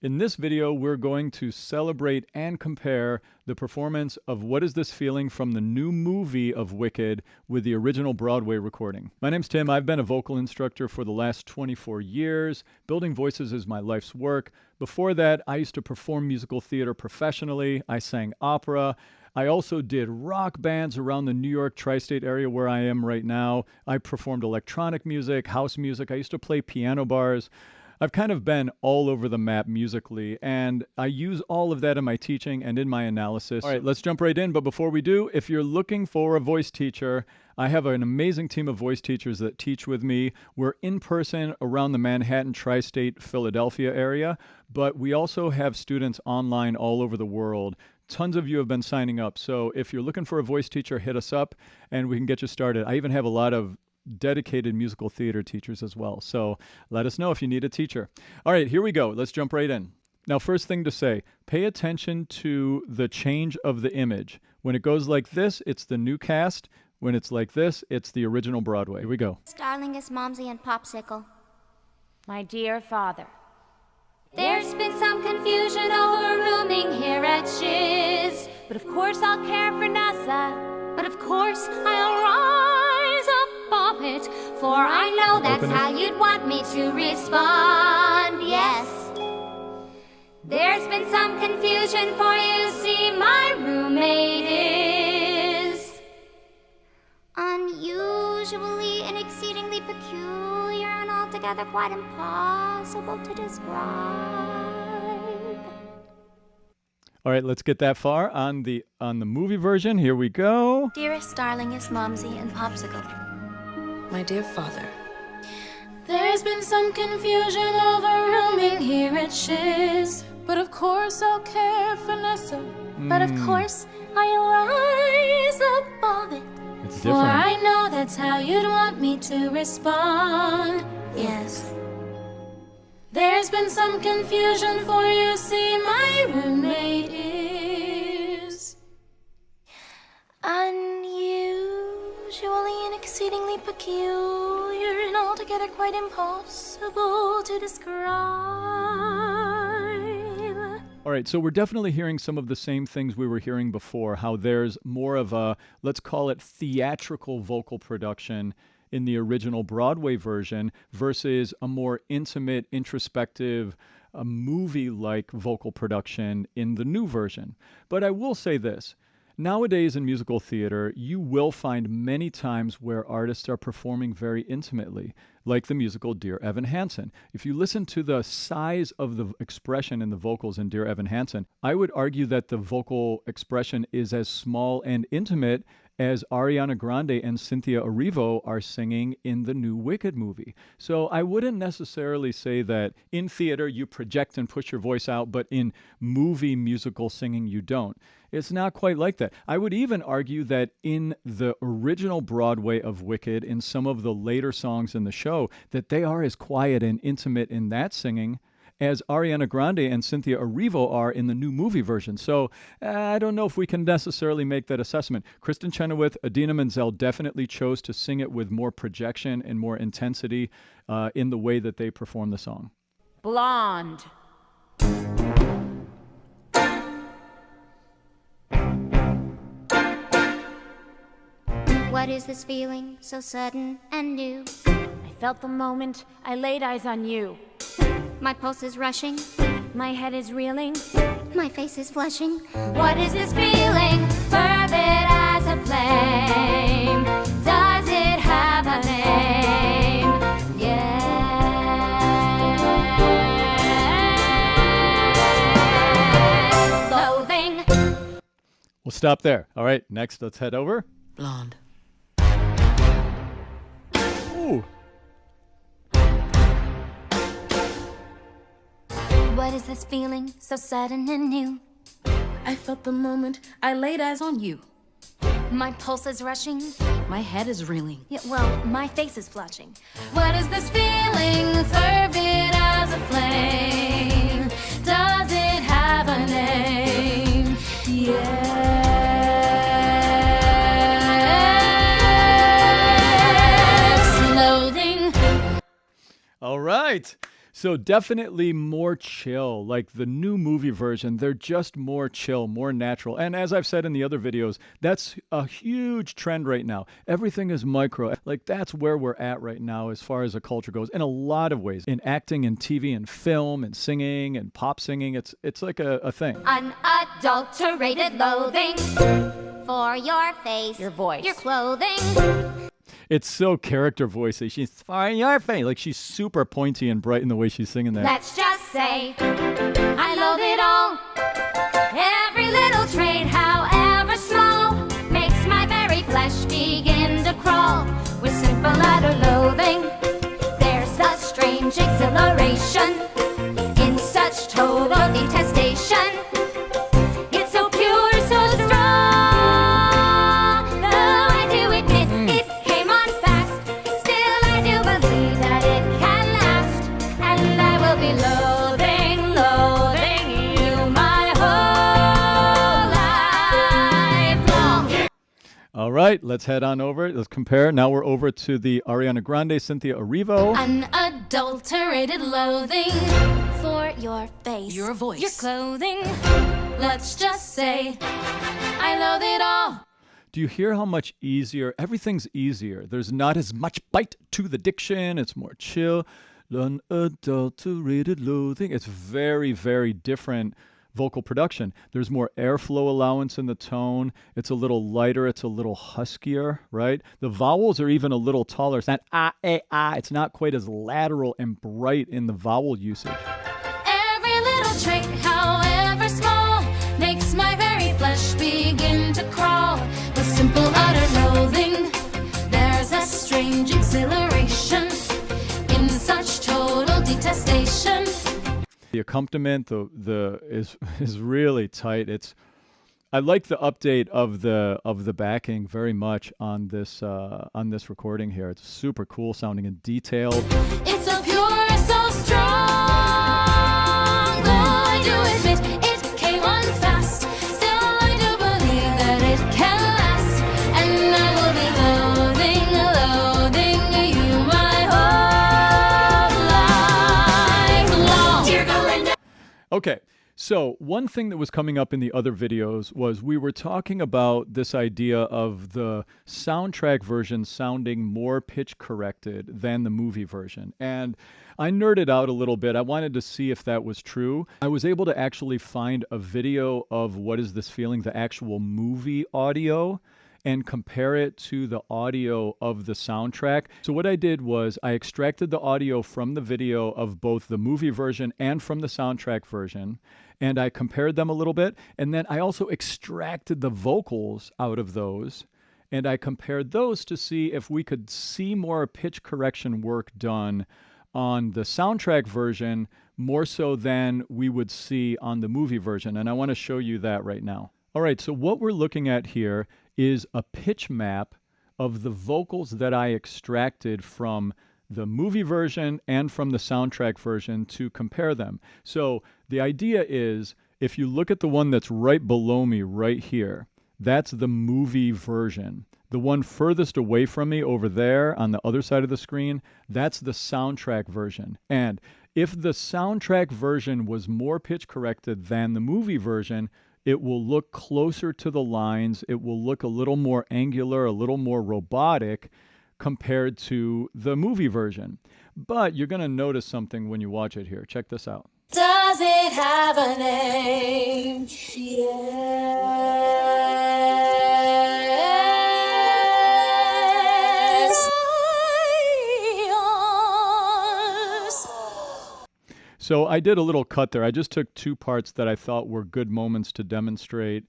In this video, we're going to celebrate and compare the performance of What Is This Feeling from the new movie of Wicked with the original Broadway recording. My name's Tim. I've been a vocal instructor for the last 24 years. Building voices is my life's work. Before that, I used to perform musical theater professionally. I sang opera. I also did rock bands around the New York tri-state area where I am right now. I performed electronic music, house music. I used to play piano bars. I've kind of been all over the map musically, and I use all of that in my teaching and in my analysis. All right, let's jump right in. But before we do, if you're looking for a voice teacher, I have an amazing team of voice teachers that teach with me. We're in person around the Manhattan, tri-state, Philadelphia area, but we also have students online all over the world. Tons of you have been signing up. So if you're looking for a voice teacher, hit us up and we can get you started. I even have a lot of dedicated musical theater teachers as well. So let us know if you need a teacher. All right, here we go. Let's jump right in. Now, first thing to say, pay attention to the change of the image. When it goes like this, it's the new cast. When it's like this, it's the original Broadway. Here we go. Darling is Momsy and Popsicle. My dear father. There's been some confusion over rooming here at Shiz. But of course I'll care for Nessa. But of course I'll rise above it, for I know that's how you'd want me to respond. Yes. There's been some confusion, for you see my roommate is unusually and exceedingly peculiar and altogether quite impossible to describe. All right, let's get that far on the movie version. Here we go. Dearest, darlingest Momsy and Popsicle. My dear father. There's been some confusion over rooming here at Shiz. But of course I'll care for Nessa. But of course I'll rise above it. It's For different. I know that's how you'd want me to respond. Yes. There's been some confusion, for you see my roommate is unusually and exceedingly peculiar and altogether quite impossible to describe. All right, so we're definitely hearing some of the same things we were hearing before, how there's more of a, let's call it theatrical vocal production in the original Broadway version versus a more intimate, introspective, a movie-like vocal production in the new version. But I will say this. Nowadays in musical theater, you will find many times where artists are performing very intimately, like the musical Dear Evan Hansen. If you listen to the size of the expression in the vocals in Dear Evan Hansen, I would argue that the vocal expression is as small and intimate as Ariana Grande and Cynthia Erivo are singing in the new Wicked movie. So I wouldn't necessarily say that in theater you project and push your voice out, but in movie musical singing you don't. It's not quite like that. I would even argue that in the original Broadway of Wicked, in some of the later songs in the show, that they are as quiet and intimate in that singing as Ariana Grande and Cynthia Erivo are in the new movie version. So I don't know if we can necessarily make that assessment. Kristen Chenoweth, Idina Menzel definitely chose to sing it with more projection and more intensity in the way that they perform the song. Blonde. What is this feeling so sudden and new? I felt the moment I laid eyes on you. My pulse is rushing, My head is reeling. my face is flushing. What is this feeling, fervid as a flame? Does it have a name? Yes. Loathing. We'll stop there. All right, next let's head over. Blonde. Ooh. What is this feeling so sudden and new? I felt the moment I laid eyes on you. My pulse is rushing. My head is reeling. Yeah, well, my face is flushing. What is this feeling, fervid as a flame? Does it have a name? Yes. Loathing. All right. So definitely more chill. Like the new movie version, they're just more chill, more natural. And as I've said in the other videos, that's a huge trend right now. Everything is micro. Like that's where we're at right now as far as the culture goes in a lot of ways. In acting and TV and film and singing and pop singing, it's like a thing. Unadulterated loathing for your face, Your voice. your clothing. It's so character voicey. She's for your face. Like she's super pointy and bright in the way she's singing that. Let's just say I loathe it all. Every little trait, however small, makes my very flesh begin to crawl. With simple utter loathing, there's a strange exhilaration in such total detestation. It's so pure, so strong. Though I do admit it came on fast, still I do believe that it can last. And I will be loathing, loathing you my whole life long. All right, let's head on over. Let's compare. Now we're over to the Ariana Grande, Cynthia Erivo. Unadulterated loathing for your face, Your voice. your clothing. Let's just say I loathe it all. Do you hear how much easier? Everything's easier. There's not as much bite to the diction. It's more chill. Unadulterated loathing. It's very, very different vocal production. There's more airflow allowance in the tone. It's a little lighter. It's a little huskier, right? The vowels are even a little taller. It's not It's not quite as lateral and bright in the vowel usage. Every little trait, however small, makes my very flesh begin to crawl. With simple utter loathing, there's a strange exhilaration in such total detestation. The accompaniment is really tight. I like the update of the backing very much on this recording here. It's super cool sounding and detailed. It's so pure, so strong. Though I do admit it came on fast, still I do believe that it can last. And I will be loathing, loathing you my whole life long. Dear Glinda. Okay, so one thing that was coming up in the other videos was we were talking about this idea of the soundtrack version sounding more pitch corrected than the movie version. And I nerded out a little bit. I wanted to see if that was true. I was able to actually find a video of What Is This Feeling, the actual movie audio, and compare it to the audio of the soundtrack. So what I did was I extracted the audio from the video of both the movie version and from the soundtrack version, and I compared them a little bit, and then I also extracted the vocals out of those, and I compared those to see if we could see more pitch correction work done on the soundtrack version more so than we would see on the movie version, and I want to show you that right now. All right, so what we're looking at here is a pitch map of the vocals that I extracted from the movie version and from the soundtrack version to compare them. So the idea is, if you look at the one that's right below me right here, that's the movie version. The one furthest away from me over there on the other side of the screen, that's the soundtrack version. And if the soundtrack version was more pitch corrected than the movie version, it will look closer to the lines. It will look a little more angular, a little more robotic compared to the movie version. But you're going to notice something when you watch it here. Check this out. Does it have a name? Yes. So I did a little cut there. I just took two parts that I thought were good moments to demonstrate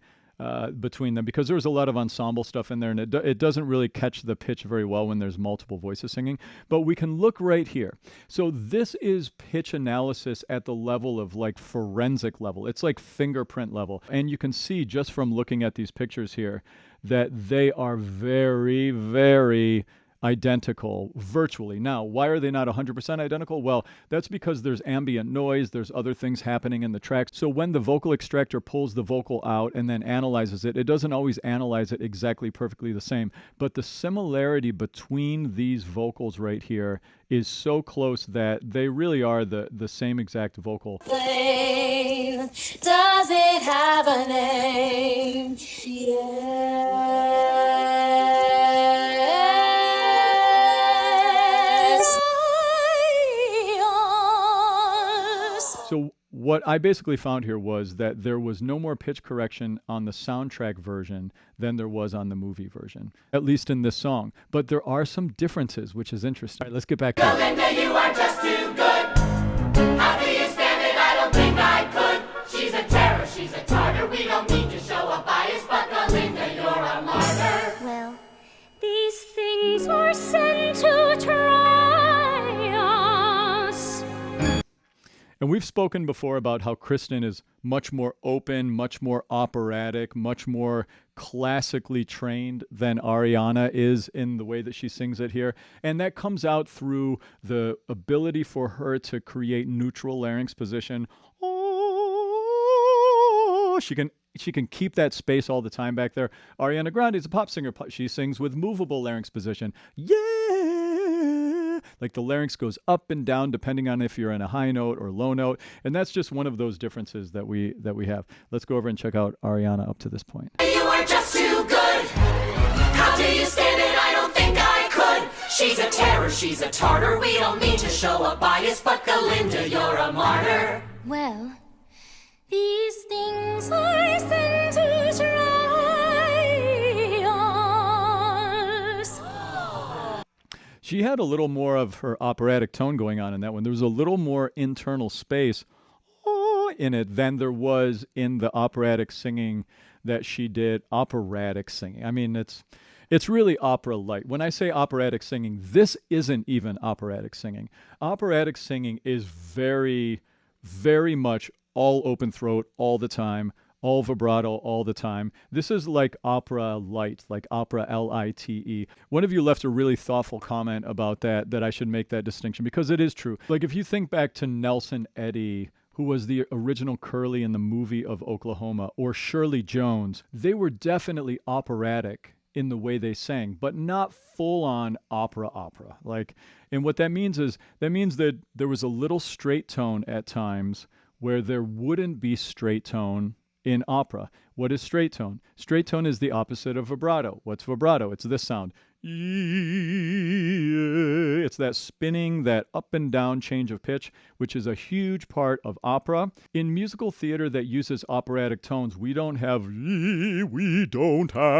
between them, because there was a lot of ensemble stuff in there, and it doesn't really catch the pitch very well when there's multiple voices singing. But we can look right here. So this is pitch analysis at the level of like forensic level. It's like fingerprint level. And you can see just from looking at these pictures here that they are very, very identical virtually. Now, why are they not 100% identical? Well, that's because there's ambient noise, there's other things happening in the track. So when the vocal extractor pulls the vocal out and then analyzes it, it doesn't always analyze it exactly perfectly the same. But the similarity between these vocals right here is so close that they really are the same exact vocal. Flame, does it have a name? Yes. So what I basically found here was that there was no more pitch correction on the soundtrack version than there was on the movie version, at least in this song. But there are some differences, which is interesting. All right, let's get back to it. Linda, you are just too good. How do you stand it? I don't think I could. She's a terror, she's a tartar. We don't mean to show a bias, but Linda, you're a martyr. Well, these things were sent to try us. And we've spoken before about how Kristen is much more open, much more operatic, much more classically trained than Ariana is in the way that she sings it here. And that comes out through the ability for her to create neutral larynx position. Oh, she can keep that space all the time back there. Ariana Grande is a pop singer. She sings with movable larynx position. Yeah! Like the larynx goes up and down depending on if you're in a high note or low note. And that's just one of those differences that we have. Let's go over and check out Ariana up to this point. You are just too good. How do you stand it? I don't think I could. She's a terror, she's a tartar. We don't mean to show a bias, but Linda, you're a martyr. Well, these things are sent to try us. She had a little more of her operatic tone going on in that one. There was a little more internal space in it than there was in the operatic singing that she did. Operatic singing. I mean, it's really opera light. When I say operatic singing, this isn't even operatic singing. Operatic singing is very, very much all open throat all the time, all vibrato all the time. This is like opera light, like opera L-I-T-E. One of you left a really thoughtful comment about that I should make that distinction because it is true. Like if you think back to Nelson Eddy, who was the original Curly in the movie of Oklahoma, or Shirley Jones, they were definitely operatic in the way they sang, but not full-on opera. Like, and what that means is, that means that there was a little straight tone at times where there wouldn't be straight tone in opera. What is straight tone? Straight tone is the opposite of vibrato. What's vibrato? It's this sound. It's that spinning, that up and down change of pitch, which is a huge part of opera. In musical theater that uses operatic tones, we don't have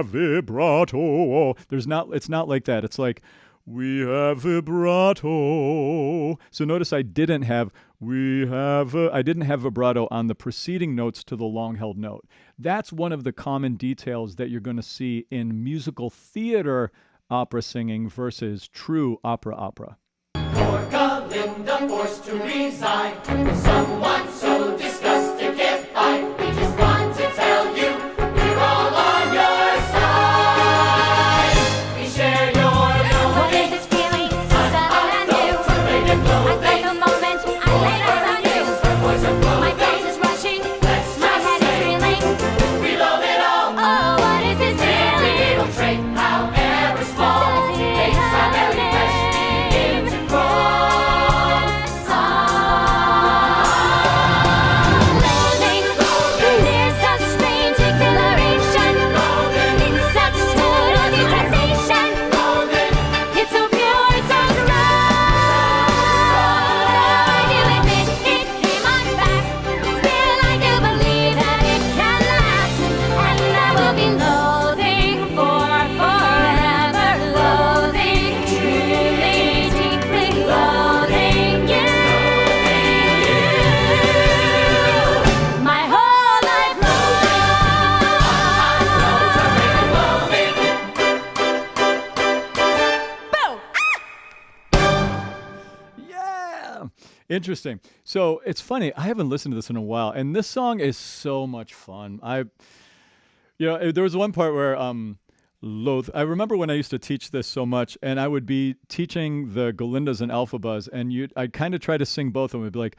vibrato. It's not like that. It's like, we have vibrato. So notice I didn't have vibrato on the preceding notes to the long held note. That's one of the common details that you're going to see in musical theater opera singing versus true opera. Poor Linda forced to resign. Someone so disgusted can't find. We just want to tell you we're all on your side. We share your What is this feeling? So sudden and new. I felt the moment I laid eyes on you. My pulse is rushing. My head is reeling. We love it all. Oh, what is this feeling? Little trait, however small, Does it makes our have very a flesh begin to crawl. Loathing. There's a strange exhilaration in such total detestation. It's so pure, so strong. I do admit it came on fast. Still, I do believe that it can last. And I will be loathing for forever. Loathing, truly, deeply loathing you. My whole life long. Yeah. Interesting. So it's funny. I haven't listened to this in a while, and this song is so much fun. There was one part where loath. I remember when I used to teach this so much, and I would be teaching the Galindas and Alphabas, and I'd kind of try to sing both of them. It'd be like,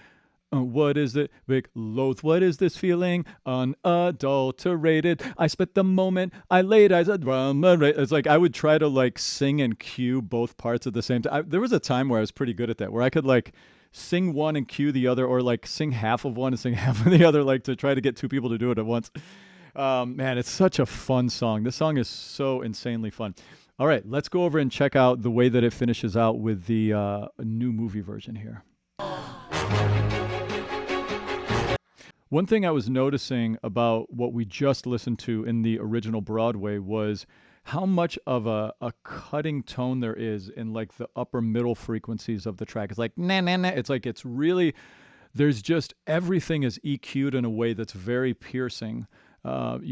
what is it? Like, loath, what is this feeling? Unadulterated. I spent the moment I laid eyes on drama. It's like I would try to like sing and cue both parts at the same time. There was a time where I was pretty good at that, where I could like sing one and cue the other, or like sing half of one and sing half of the other, like to try to get two people to do it at once. Man, it's such a fun song. This song is so insanely fun. All right, let's go over and check out the way that it finishes out with the new movie version here. One thing I was noticing about what we just listened to in the original Broadway was how much of a cutting tone there is in like the upper middle frequencies of the track. It's like, nah, nah, nah. It's like, it's really, there's just, everything is EQ'd in a way that's very piercing. And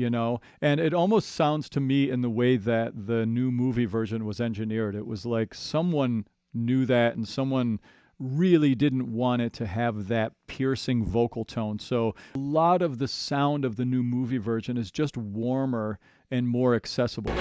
it almost sounds to me in the way that the new movie version was engineered. It was like someone knew that, and someone really didn't want it to have that piercing vocal tone. So a lot of the sound of the new movie version is just warmer and more accessible. Poor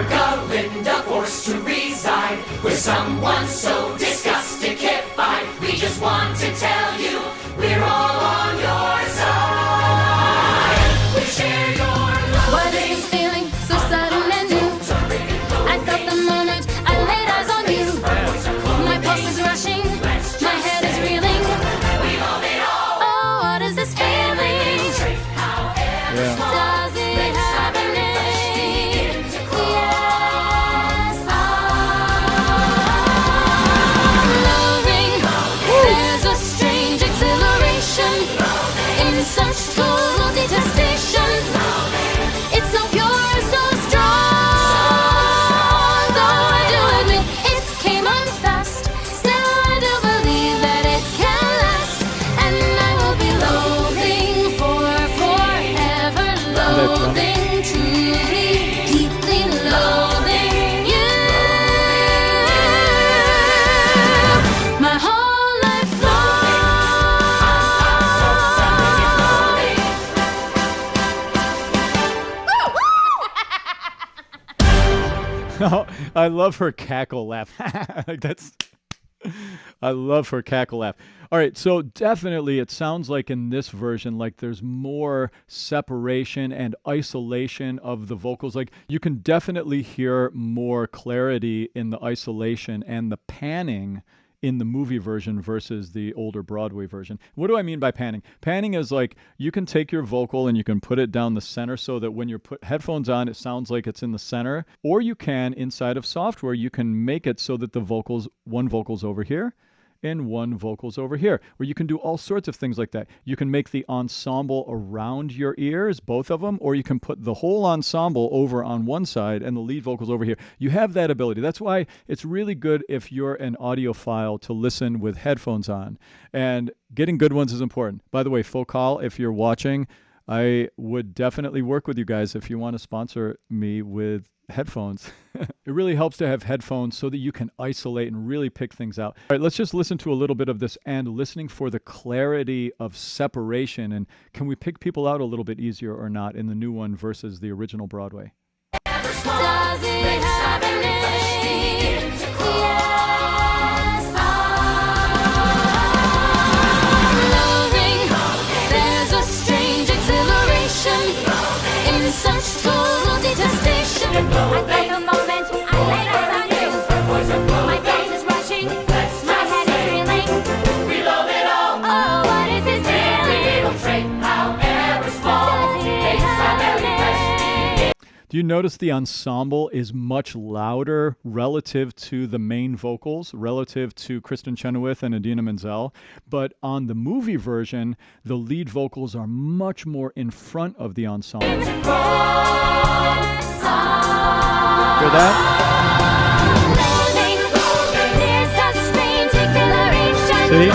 Galinda forced to reside with someone so disgusting-ified. We just want to tell you we're all on your side. We share your love. What is this feeling so sudden and new? I felt the moment I laid eyes on you. My pulse is rushing, my head is reeling. Oh, what is this feeling? Does it have a name? Yes, loving. There's a strange exhilaration in such total detestation. It's so pure, so strong. Though I do admit it came on fast, still I do believe that it can last. And I will be loathing for forever, loathing, truly, deeply loathing you. My whole life I love her cackle laugh. Like I love her cackle laugh. All right, so definitely it sounds like in this version, like there's more separation and isolation of the vocals. Like you can definitely hear more clarity in the isolation and the panning in the movie version versus the older Broadway version. What do I mean by panning? Panning is like you can take your vocal and you can put it down the center so that when you put headphones on, it sounds like it's in the center. Or you can, inside of software, you can make it so that one vocal's over here and one vocals over here, or you can do all sorts of things like that. You can make the ensemble around your ears, both of them, or you can put the whole ensemble over on one side and the lead vocals over here. You have that ability. That's why it's really good if you're an audiophile to listen with headphones on. And getting good ones is important. By the way, Focal, if you're watching, I would definitely work with you guys if you want to sponsor me with headphones. It really helps to have headphones so that you can isolate and really pick things out. All right, let's just listen to a little bit of this and listening for the clarity of separation. And can we pick people out a little bit easier or not in the new one versus the original Broadway? does it have a name? Yes, loving. There's a strange exhilaration in such total detestation. I felt the moment I laid eyes on you. My pulse is rushing, my head is reeling. We love it all. Oh, what is this Every feeling? little trait, however small, Does it makes our have very a best. name? Do you notice the ensemble is much louder relative to the main vocals, relative to Kristen Chenoweth and Idina Menzel? But on the movie version, the lead vocals are much more in front of the ensemble. Hear that? There's a strange exhilaration See?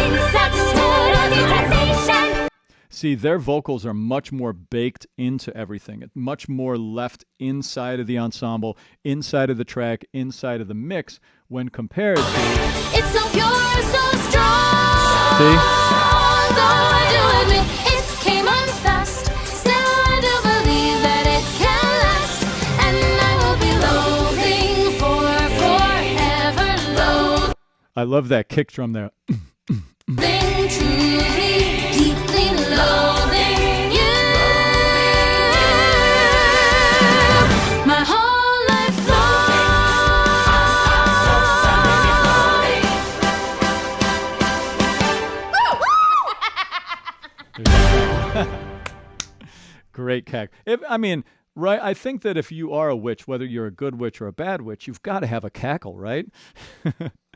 in such total detestation. See, their vocals are much more baked into everything. It's much more left inside of the ensemble, inside of the track, inside of the mix when compared to... It's so pure, so strong. See? Though I do admit it came on fast, I love that kick drum there. Then truly, deeply loving you. My whole life Great cack. I mean, right, I think that if you are a witch, whether you're a good witch or a bad witch, you've got to have a cackle, right?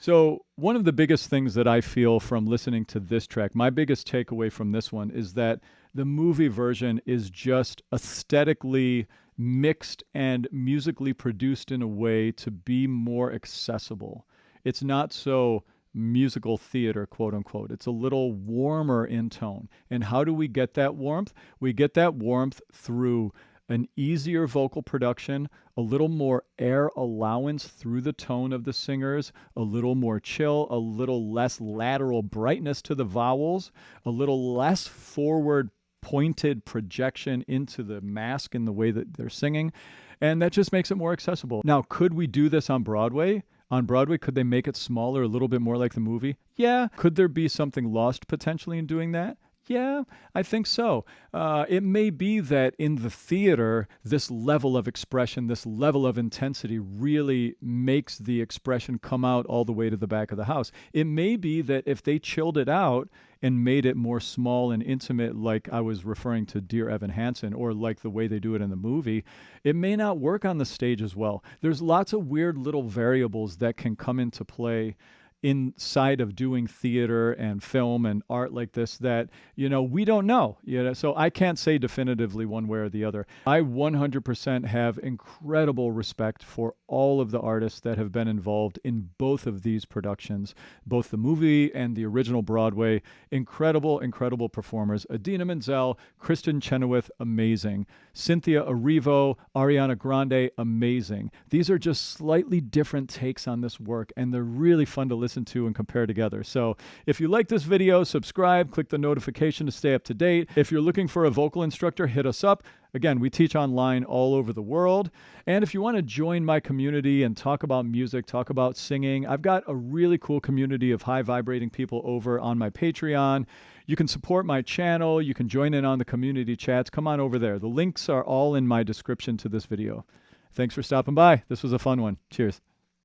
So one of the biggest things that I feel from listening to this track, my biggest takeaway from this one is that the movie version is just aesthetically mixed and musically produced in a way to be more accessible. It's not so musical theater, quote unquote. It's a little warmer in tone. And how do we get that warmth? We get that warmth through an easier vocal production, a little more air allowance through the tone of the singers, a little more chill, a little less lateral brightness to the vowels, a little less forward pointed projection into the mask in the way that they're singing. And that just makes it more accessible. Now, could we do this on Broadway? On Broadway, could they make it smaller, a little bit more like the movie? Yeah. Could there be something lost potentially in doing that? Yeah, I think so. It may be that in the theater, this level of expression, this level of intensity really makes the expression come out all the way to the back of the house. It may be that if they chilled it out and made it more small and intimate, like I was referring to Dear Evan Hansen, or like the way they do it in the movie, it may not work on the stage as well. There's lots of weird little variables that can come into play inside of doing theater and film and art like this that, we don't know, so I can't say definitively one way or the other. I 100% have incredible respect for all of the artists that have been involved in both of these productions, both the movie and the original Broadway. Incredible performers. Idina Menzel, Kristen Chenoweth, amazing. Cynthia Erivo, Ariana Grande, amazing. These are just slightly different takes on this work, and they're really fun to listen to and compare together. So if you like this video, subscribe, click the notification to stay up to date. If you're looking for a vocal instructor, hit us up. Again, we teach online all over the world. And if you want to join my community and talk about music, talk about singing, I've got a really cool community of high vibrating people over on my Patreon. You can support my channel. You can join in on the community chats. Come on over there. The links are all in my description to this video. Thanks for stopping by. This was a fun one. Cheers.